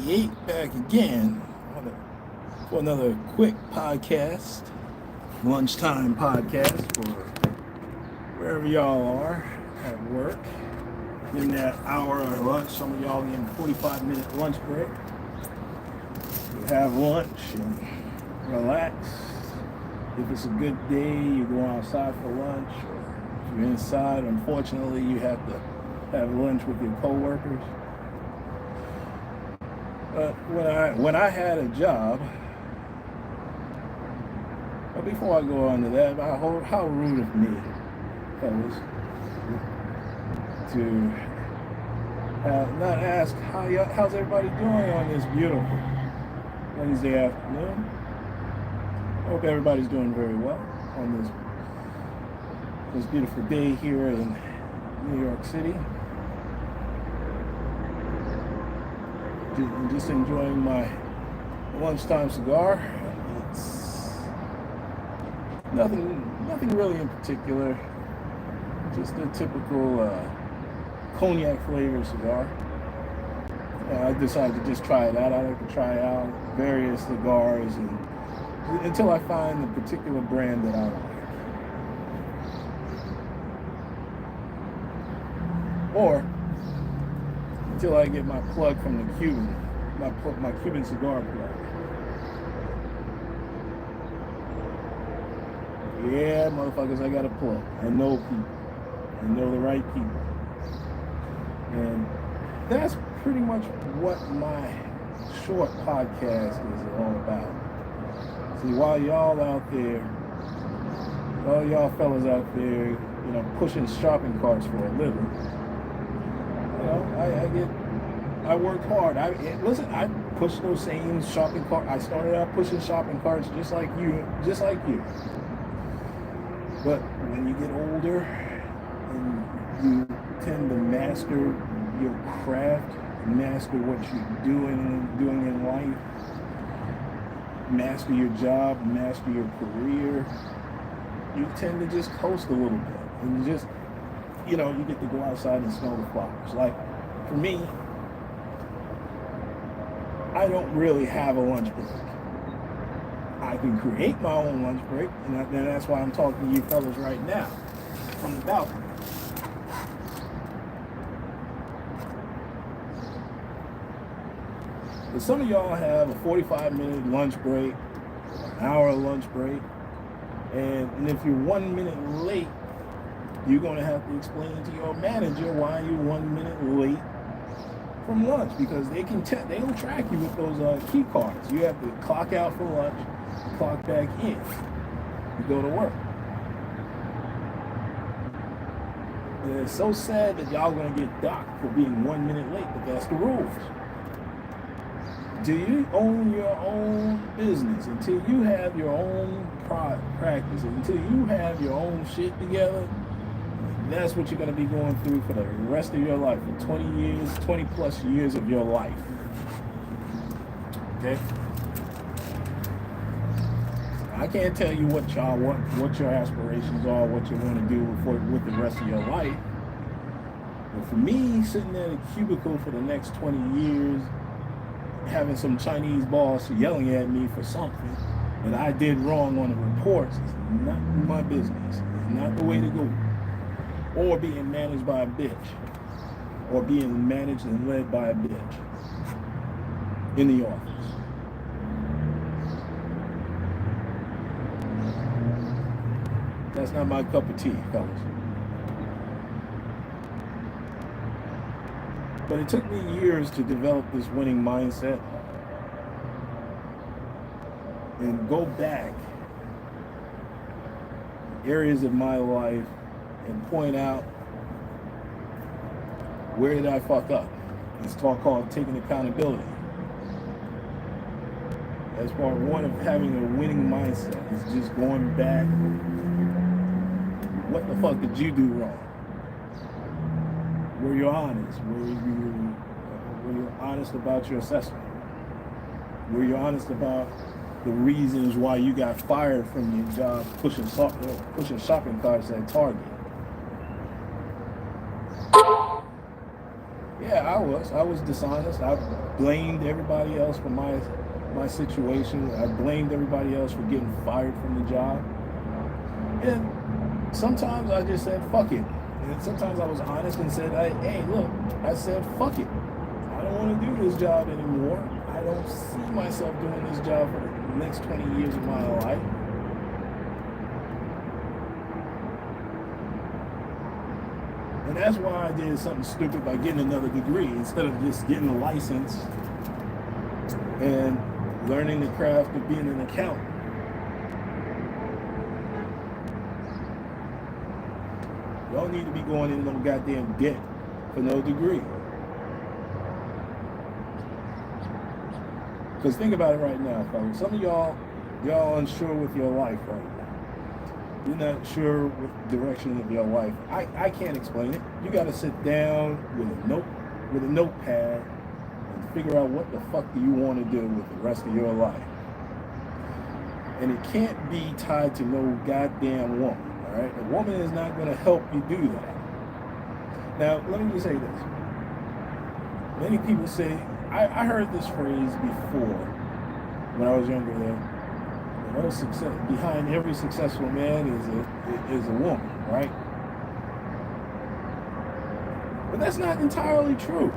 talkincrazy88 back again for another quick podcast, lunchtime podcast for wherever y'all are at work. In that hour of lunch, some of y'all getting 45-minute lunch break. You have lunch and relax. If it's a good day, you go outside for lunch. Or if you're inside, unfortunately, you have to have lunch with your coworkers. But when I had a job, but before I go on to that, how rude of me, fellas, to not ask how's everybody doing on this beautiful Wednesday afternoon. I hope everybody's doing very well on this beautiful day here in New York City. Just enjoying my lunchtime cigar. It's nothing really in particular. Just a typical cognac flavored cigar. I decided to just try it out. I like to try out various cigars until I find the particular brand that I like. Or until I get my plug from the Cuban, my Cuban cigar plug. Yeah, motherfuckers, I got a plug. I know people. I know the right people. And that's pretty much what my short podcast is all about. See, while y'all out there, all y'all fellas out there, pushing shopping carts for a living, I worked hard. I pushed those same shopping carts. I started out pushing shopping carts just like you. But when you get older and you tend to master your craft, master what you're doing in life, master your job, master your career, you tend to just coast a little bit. And you just, you get to go outside and smell the flowers. Like, for me, I don't really have a lunch break. I can create my own lunch break, and that's why I'm talking to you fellas right now from the balcony. But some of y'all have a 45-minute lunch break, an hour lunch break, and if you're 1 minute late, you're going to have to explain to your manager why you're 1 minute late from lunch, because they'll track you with those key cards. You have to clock out for lunch, clock back in, you go to work. And it's so sad that y'all gonna get docked for being 1 minute late, but that's the rules. Until you own your own business, until you have your own practice, until you have your own shit together, that's what you're going to be going through for the rest of your life, for 20 plus years of your life. Okay? I can't tell you what y'all want, what your aspirations are, what you want to do with the rest of your life. But for me, sitting in a cubicle for the next 20 years, having some Chinese boss yelling at me for something that I did wrong on the reports is not my business. It's not the way to go. Or being managed by a bitch. Or being managed and led by a bitch in the office. That's not my cup of tea, fellas. But it took me years to develop this winning mindset and go back areas of my life and point out, where did I fuck up? It's called taking accountability. That's part one of having a winning mindset, is just going back. What the fuck did you do wrong? Were you honest? Were you honest about your assessment? Were you honest about the reasons why you got fired from your job pushing shopping carts at Target? Yeah, I was dishonest. I blamed everybody else for my situation. I blamed everybody else for getting fired from the job. And sometimes I just said, fuck it. And sometimes I was honest and said, hey, look, I said, fuck it. I don't want to do this job anymore. I don't see myself doing this job for the next 20 years of my life. And that's why I did something stupid by getting another degree instead of just getting a license and learning the craft of being an accountant. You don't need to be going into no goddamn debt for no degree. Because think about it right now, folks. Some of y'all unsure with your life right now. You're not sure with the direction of your life. I can't explain it. You got to sit down with a notepad and figure out what the fuck do you want to do with the rest of your life. And it can't be tied to no goddamn woman. All right, a woman is not going to help you do that. Now, let me just say this. Many people say, I heard this phrase before when I was younger that behind every successful man is a woman, right? But that's not entirely true.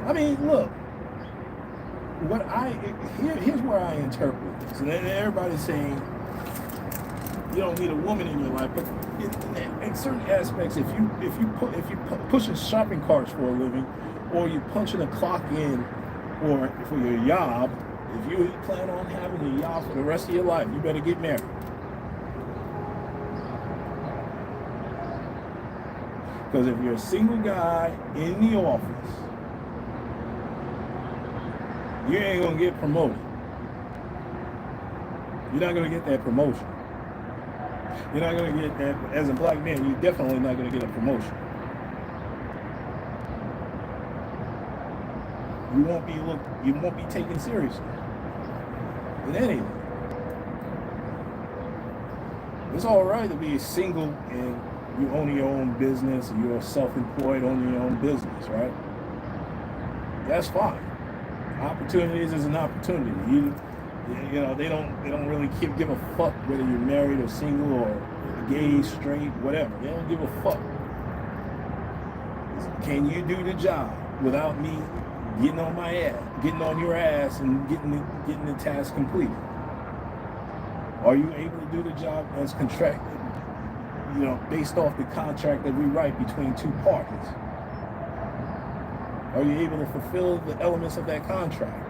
I mean, look, here's where I interpret this. And everybody's saying, you don't need a woman in your life, but in certain aspects, if you pushing shopping carts for a living, or you punching a clock in, or for your job, if you plan on having a job for the rest of your life, you better get married. Because if you're a single guy in the office, you ain't gonna get promoted. You're not gonna get that promotion. You're not going to get that, as a black man, you're definitely not going to get a promotion. You won't be taken seriously in anything. It's all right to be single and you own your own business, and you're self-employed, owning your own business, right? That's fine. Opportunities is an opportunity. You know, they don't really give a fuck whether you're married or single or gay, straight, whatever. They don't give a fuck. Can you do the job without me getting on my ass, getting on your ass, and getting the task completed? Are you able to do the job as contracted? You know, based off the contract that we write between two parties. Are you able to fulfill the elements of that contract?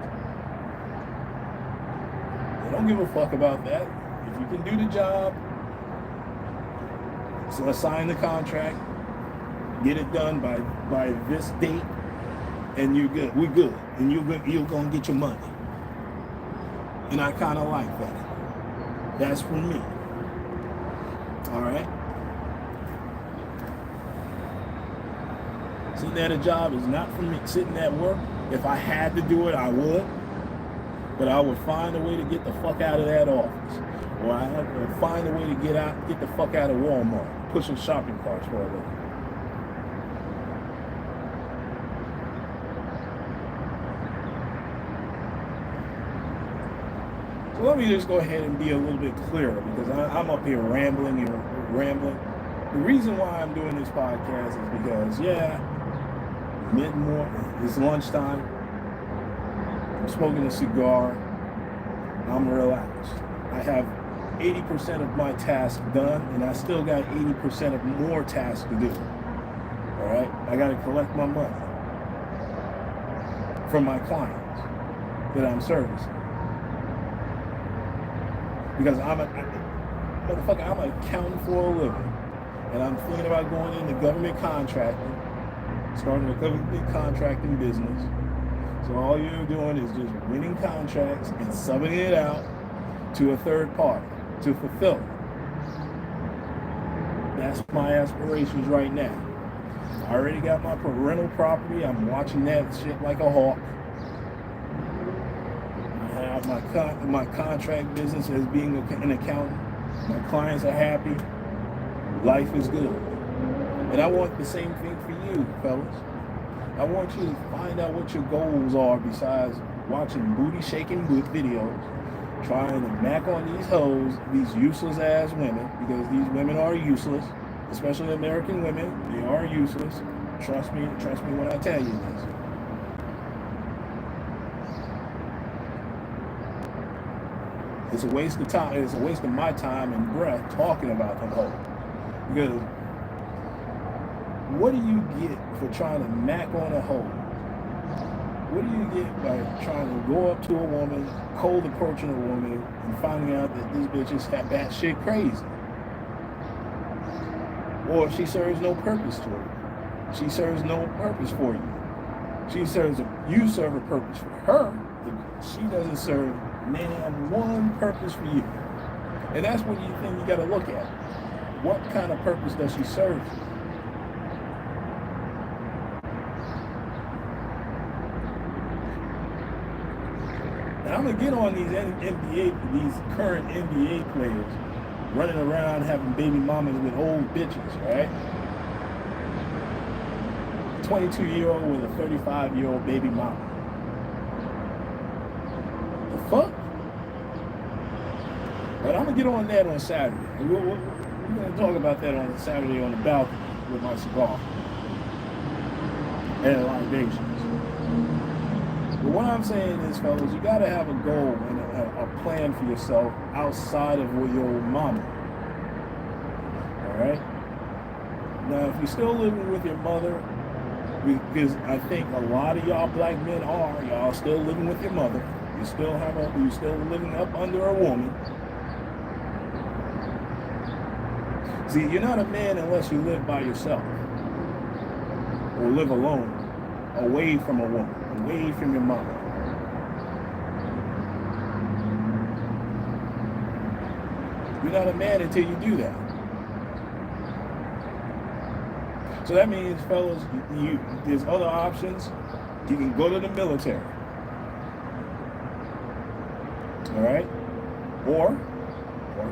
Don't give a fuck about that. If you can do the job, so sign the contract, get it done by this date, and you're good. We're good, and you're gonna get your money. And I kind of like that. That's for me. All right. Sitting at a job is not for me. Sitting at work, if I had to do it, I would. But I would find a way to get the fuck out of that office. Or I would find a way to get the fuck out of Walmart, pushing shopping carts for a living. So let me just go ahead and be a little bit clearer, because I'm up here rambling. The reason why I'm doing this podcast is because, mid-morning, it's lunchtime. I'm smoking a cigar. I'm relaxed. I have 80% of my task done, and I still got 80% of more tasks to do. All right? I got to collect my money from my clients that I'm servicing. Because I'm an accountant for a living, and I'm thinking about going into government contracting, starting a government contracting business. So all you're doing is just winning contracts and subbing it out to a third party to fulfill it. That's my aspirations right now. I already got my rental property. I'm watching that shit like a hawk. I have my contract business as being an accountant. My clients are happy. Life is good. And I want the same thing for you, fellas. I want you to find out what your goals are besides watching booty shaking videos, trying to mac on these hoes, these useless ass women, because these women are useless, especially American women. They are useless. Trust me when I tell you this. It's a waste of time. It's a waste of my time and breath talking about them hoes. Because what do you get for trying to mac on a hoe? What do you get by trying to go up to a woman, cold approaching a woman, and finding out that this bitch is batshit crazy? Or she serves no purpose to her. She serves no purpose for you. You serve a purpose for her, but she doesn't serve one purpose for you. And that's what you think you gotta look at. What kind of purpose does she serve you? Now I'm gonna get on these current NBA players running around having baby mamas with old bitches, right? 22-year-old with a 35-year-old baby mama. The fuck? But I'm gonna get on that on Saturday. We're gonna talk about that on Saturday on the balcony with my cigar and libations. But what I'm saying is, fellas, you gotta have a goal and a plan for yourself outside of your mama. All right. Now, if you're still living with your mother, because I think a lot of y'all black men y'all still living with your mother. You still living up under a woman. See, you're not a man unless you live by yourself or live alone, away from a woman, away from your mother. You're not a man until you do that. So that means, fellas, there's other options. You can go to the military. All right? Or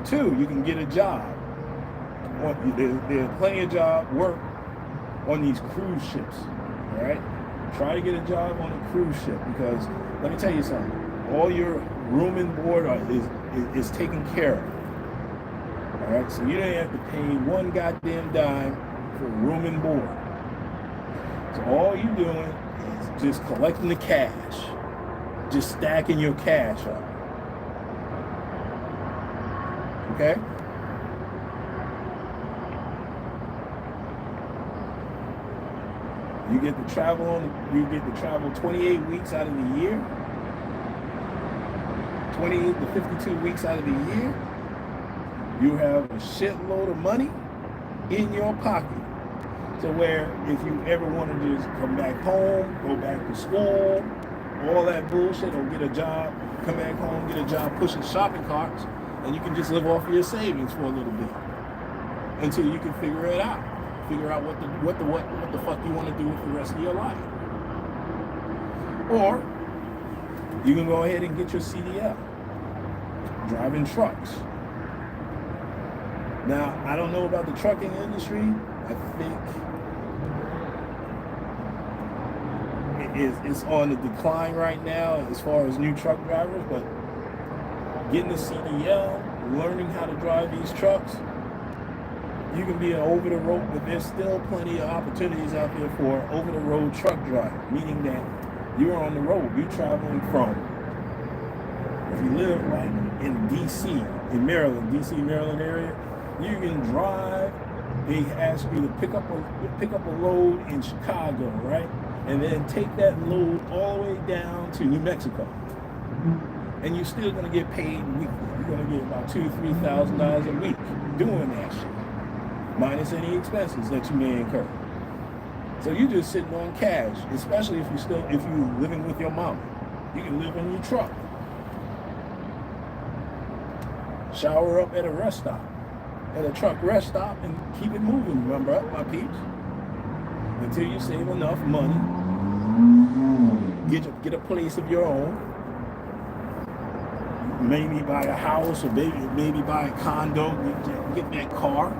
two, you can get a job. There's plenty of work on these cruise ships. All right? Try to get a job on a cruise ship, because let me tell you something. All your room and board is taken care of. All right? So you don't have to pay one goddamn dime for room and board. So all you're doing is just collecting the cash, just stacking your cash up. Okay? You get to travel 28 weeks out of the year, 28 to 52 weeks out of the year. You have a shitload of money in your pocket. To where if you ever want to just come back home, go back to school, all that bullshit, or get a job, come back home, get a job pushing shopping carts, and you can just live off of your savings for a little bit until you can figure it out. Figure out what the fuck you want to do with the rest of your life. Or you can go ahead and get your CDL, driving trucks. Now, I don't know about the trucking industry. I think it's on the decline right now as far as new truck drivers, but getting a CDL, learning how to drive these trucks, you can be an over-the-road, but there's still plenty of opportunities out there for over-the-road truck driver, meaning that you're on the road. You're traveling from, if you live like in D.C., in Maryland, D.C., Maryland area, you can drive. They ask you to pick up a load in Chicago, right? And then take that load all the way down to New Mexico. And you're still gonna get paid weekly. You're gonna get about $2,000-3,000 a week doing that shit, minus any expenses that you may incur. So you're just sitting on cash, especially if you're living with your mama. You can live in your truck. Shower up at a rest stop. At a truck rest stop, and keep it moving, remember, my peeps, until you save enough money, get a place of your own, maybe buy a house, or maybe buy a condo, get that car,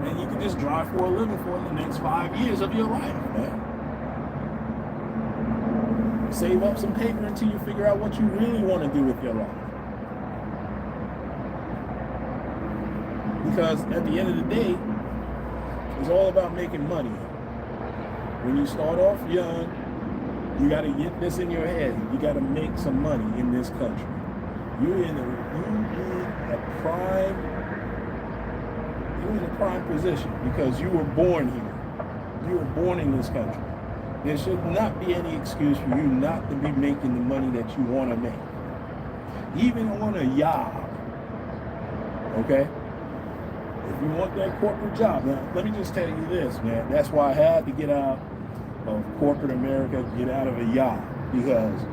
and you can just drive for a living for the next 5 years of your life, man. Save up some paper until you figure out what you really want to do with your life. Because at the end of the day, it's all about making money. When you start off young, you got to get this in your head. You got to make some money in this country. You're in a prime position because you were born here. You were born in this country. There should not be any excuse for you not to be making the money that you want to make. Even on a job. Okay? If you want that corporate job, now let me just tell you this, man. That's why I had to get out of corporate America, get out of a job. Because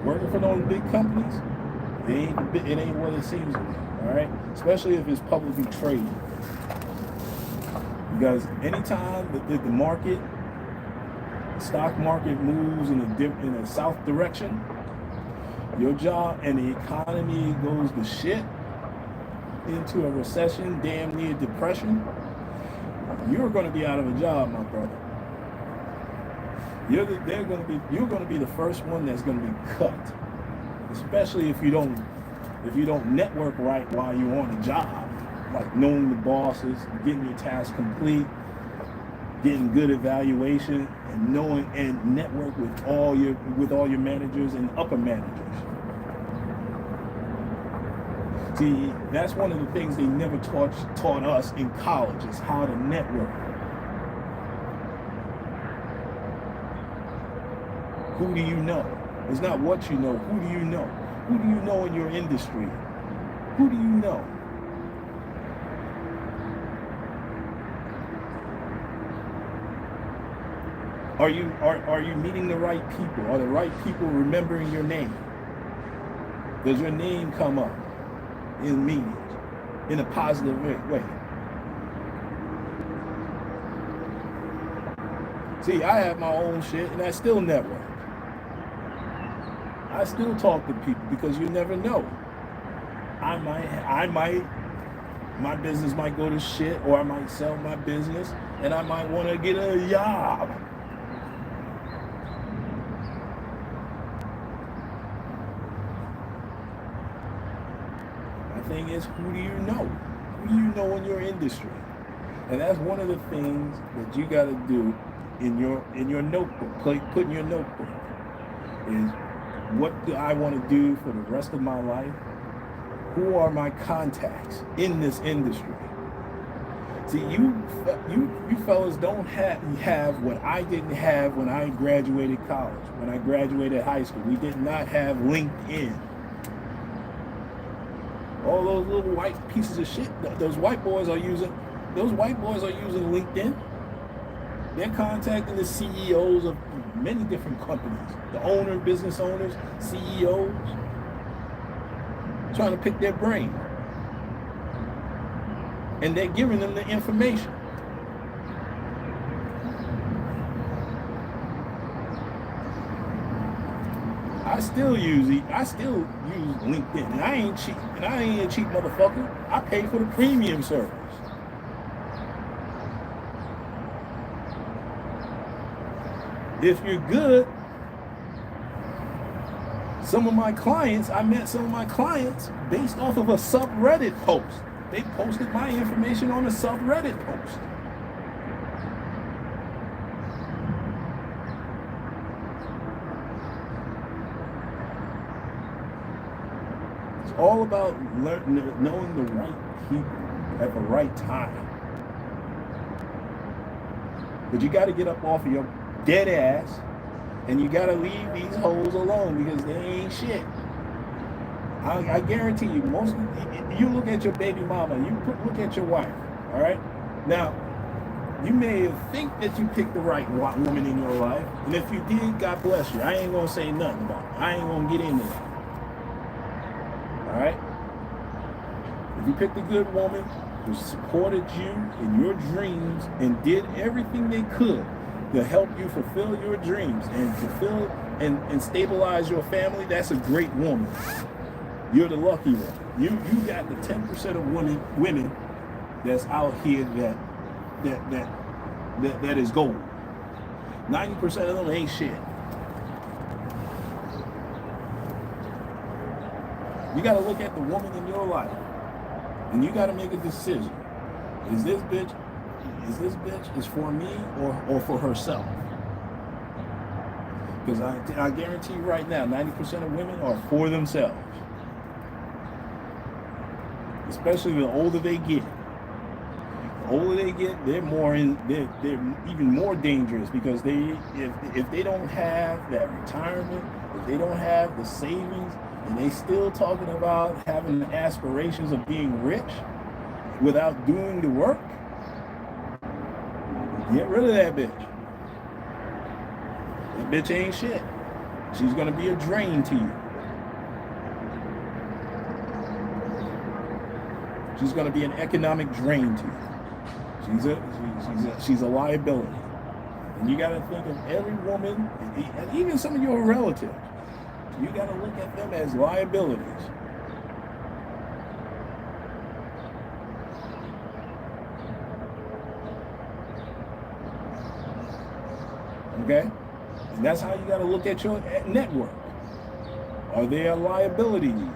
working for those big companies, it ain't what it seems to be. All right? Especially if it's publicly traded. Because anytime the market, stock market moves in a south direction, your job and the economy goes to shit, into a recession, damn near depression, you're going to be out of a job, my brother. You're going to be the first one that's going to be cut, especially if you don't network right while you're on the job, like knowing the bosses, getting your tasks complete, getting good evaluation, and knowing and network with all your managers and upper managers. See, that's one of the things they never taught us in college, is how to network. Who do you know? It's not what you know. Who do you know? Who do you know in your industry? Who do you know? Are you meeting the right people? Are the right people remembering your name? Does your name come up in meetings in a positive way? See, I have my own shit and I still network. I still talk to people because you never know. My business might go to shit, or I might sell my business and I might want to get a job. Thing is, who do you know? Who do you know in your industry? And that's one of the things that you got to do in your notebook. Put in your notebook is, what do I want to do for the rest of my life? Who are my contacts in this industry? See, you fellas don't have what I didn't have when I graduated college. When I graduated high school, we did not have LinkedIn. All those little white pieces of shit, those white boys are using LinkedIn. They're contacting the CEOs of many different companies, the business owners, CEOs, trying to pick their brain. And they're giving them the information. I still use LinkedIn, and I ain't cheap, and I ain't a cheap motherfucker. I pay for the premium service. If you're good, I met some of my clients based off of a subreddit post. They posted my information on a subreddit post. All about knowing the right people at the right time. But you got to get up off of your dead ass, and you got to leave these hoes alone because they ain't shit. I guarantee you, you look at your baby mama, look at your wife, all right? Now, you may think that you picked the right woman in your life, and if you did, God bless you. I ain't going to say nothing about it. I ain't going to get into that. All right? If you picked a good woman who supported you in your dreams and did everything they could to help you fulfill your dreams and fulfill and stabilize your family, that's a great woman. You're the lucky one. You got the 10% of women that's out here that is gold. 90% of them ain't shit. You got to look at the woman in your life, and you got to make a decision. Is this bitch is for me or for herself? Because I guarantee you right now, 90% of women are for themselves. Especially the older they get. The older they get, they're even more dangerous, because if they don't have that retirement, if they don't have the savings, and they still talking about having the aspirations of being rich without doing the work, get rid of that bitch. That bitch ain't shit. She's gonna be a drain to you. She's gonna be an economic drain to you. She's a liability. And you gotta think of every woman, and even some of your relatives, you gotta look at them as liabilities. Okay? And that's how you got to look at your network. Are they a liability to you?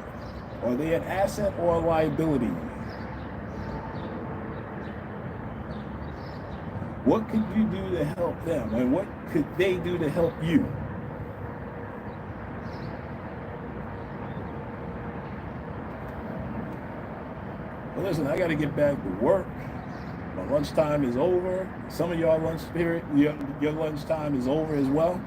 Are they an asset or a liability to you? What could you do to help them? And what could they do to help you? Well, listen, I got to get back to work. My lunchtime is over. Some of y'all your lunchtime is over as well.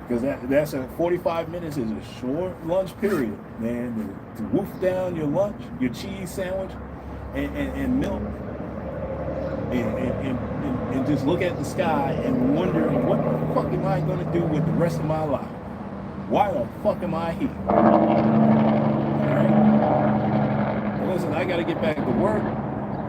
Because that's 45 minutes is a short lunch period, man. To woof down your lunch, your cheese sandwich, and milk, and just look at the sky and wonder, what the fuck am I going to do with the rest of my life? Why the fuck am I here? Alright? Well, listen, I got to get back to work.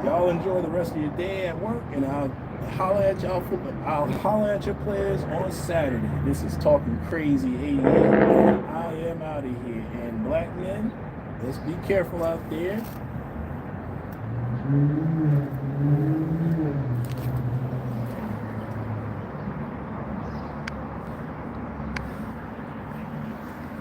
Y'all enjoy the rest of your day at work, and I'll holler at y'all. I'll holler at your players on Saturday. This is Talking Crazy 88. I am out of here. And black men, let's be careful out there.